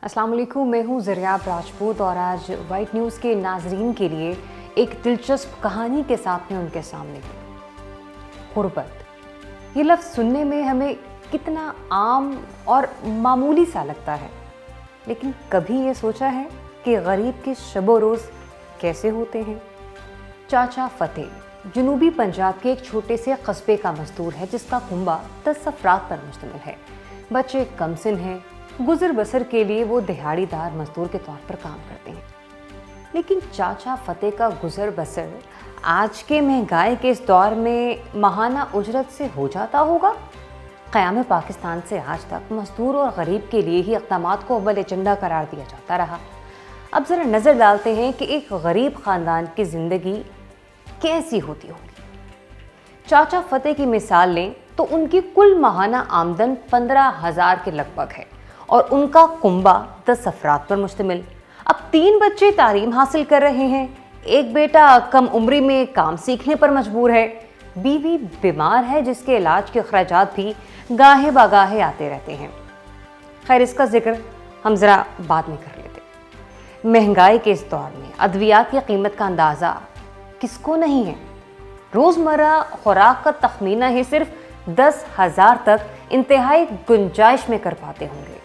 अस्सलाम वालेकुम, मैं हूँ ज़रियाब राजपूत और आज वाइट न्यूज़ के नाजरीन के लिए एक दिलचस्प कहानी के साथ में उनके सामने हूँ। गुर्बत, ये लफ्ज़ सुनने में हमें कितना आम और मामूली सा लगता है, लेकिन कभी ये सोचा है कि गरीब के शबो रोज़ कैसे होते हैं? चाचा फतेह जनूबी पंजाब के एक छोटे से कस्बे का मजदूर है जिसका कुंबा 10 अफराद पर मुश्तमिल है। बच्चे कमसिन हैं, गुजर बसर के लिए वो दिहाड़ीदार मजदूर के तौर पर काम करते हैं। लेकिन चाचा फतेह का गुजर बसर आज के महंगाई के इस दौर में माहाना उजरत से हो जाता होगा? क़याम पाकिस्तान से आज तक मजदूर और गरीब के लिए ही इक़दामात को अव्वल एजेंडा करार दिया जाता रहा। अब ज़रा नज़र डालते हैं कि एक गरीब ख़ानदान की ज़िंदगी कैसी होती होगी। चाचा फतेह की मिसाल लें तो उनकी कुल माहाना आमदन 15,000 के लगभग है और उनका कुंबा 10 अफराद पर मुश्तमिल। अब 3 बच्चे तालीम हासिल कर रहे हैं, एक बेटा कम उम्री में काम सीखने पर मजबूर है, बीवी बीमार है जिसके इलाज के अखराजात भी गाहे बागाहे आते रहते हैं। खैर, इसका जिक्र हम ज़रा बाद में कर लेते। महंगाई के इस दौर में अद्वियात की कीमत का अंदाज़ा किसको नहीं है? रोज़मर्रा खुराक का तखमीना ही सिर्फ 10,000 तक इंतहाई गुंजाइश में कर पाते होंगे।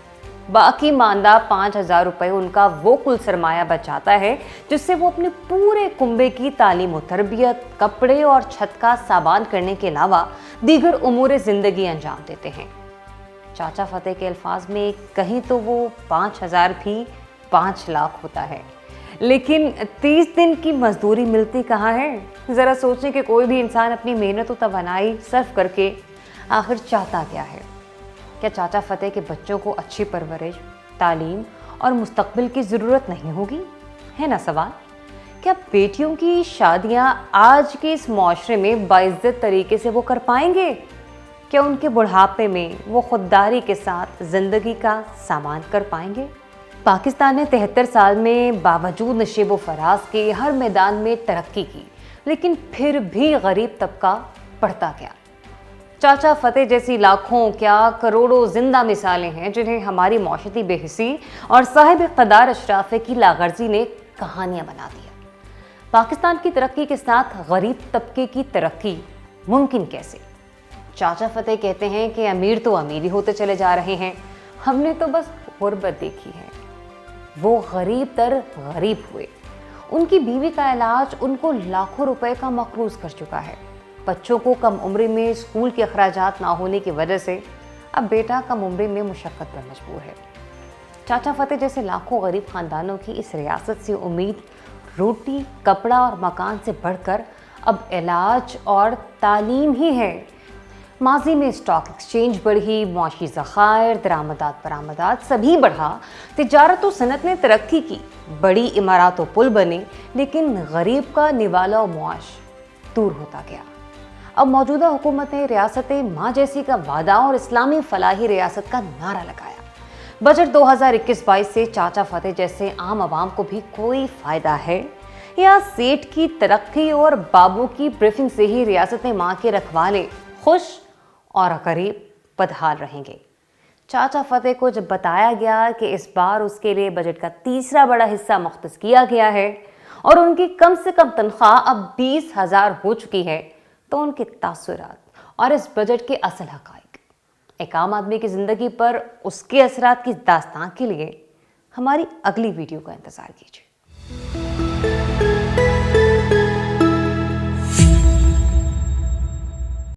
बाकी मानदा 5,000 रुपये उनका वो कुल सरमाया बचाता है जिससे वो अपने पूरे कुंबे की तालीम और तरबियत, कपड़े और छत का सामान करने के अलावा दीगर उमूर ज़िंदगी अंजाम देते हैं। चाचा फतेह के अल्फाज में कहीं तो वो 5,000 भी 5 लाख होता है, लेकिन 30 दिन की मजदूरी मिलती कहाँ है? ज़रा सोचें कि कोई भी इंसान अपनी मेहनत और तवानाई सर्फ करके आखिर चाहता क्या है? क्या चाचा फतेह के बच्चों को अच्छी परवरिश, तालीम और मुस्तकबिल की ज़रूरत नहीं होगी? है ना सवाल। क्या बेटियों की शादियां आज के इस माशरे में बाइज्जत तरीके से वो कर पाएंगे? क्या उनके बुढ़ापे में वो खुददारी के साथ ज़िंदगी का सामान कर पाएंगे? पाकिस्तान ने 73 साल में बावजूद नशेब व फराज के हर मैदान में तरक्की की, लेकिन फिर भी गरीब तबका बढ़ता गया। चाचा फतेह जैसी लाखों क्या करोड़ों जिंदा मिसालें हैं जिन्हें हमारी मौशती बेहिसी और साहिब इक़्तिदार अशराफे की लागर्जी ने कहानियां बना दिया। पाकिस्तान की तरक्की के साथ गरीब तबके की तरक्की मुमकिन कैसे? चाचा फतेह कहते हैं कि अमीर तो अमीर ही होते चले जा रहे हैं, हमने तो बस गुर्बत देखी है। वो गरीब तर गरीब हुए। उनकी बीवी का इलाज उनको लाखों रुपए का मकरूज कर चुका है। बच्चों को कम उम्र में स्कूल के अखराजात ना होने की वजह से अब बेटा कम उम्र में मुशक्क़त पर मजबूर है। चाचा फतेह जैसे लाखों गरीब ख़ानदानों की इस रियासत से उम्मीद रोटी, कपड़ा और मकान से बढ़कर अब इलाज और तालीम ही है। माजी में स्टॉक एक्सचेंज बढ़ी, मुआशी ज़खायर, दरामदात बरामदात सभी बढ़ा, तिजारत और सनत ने तरक्की की, बड़ी इमारत और पुल बने, लेकिन गरीब का निवाला और मुआश दूर होता गया। अब मौजूदा हुकूमत ने रियासत माँ जैसी का वादा और इस्लामी फलाही रियासत का नारा लगाया। बजट 2021-22 से चाचा फतेह जैसे आम आवाम को भी कोई फ़ायदा है या सेठ की तरक्की और बाबू की ब्रीफिंग से ही रियासत माँ के रखवाले खुश और गरीब बदहाल रहेंगे? चाचा फतेह को जब बताया गया कि इस बार उसके लिए बजट का तीसरा बड़ा हिस्सा मुख्तस किया गया है और उनकी कम से कम तनख्वाह अब 20,000 हो चुकी है, तो उनके तासुरात और इस बजट के असल हक़ाइक़, एक आम आदमी की ज़िंदगी पर उसके असरात की दास्तान के लिए हमारी अगली वीडियो का इंतज़ार कीजिए।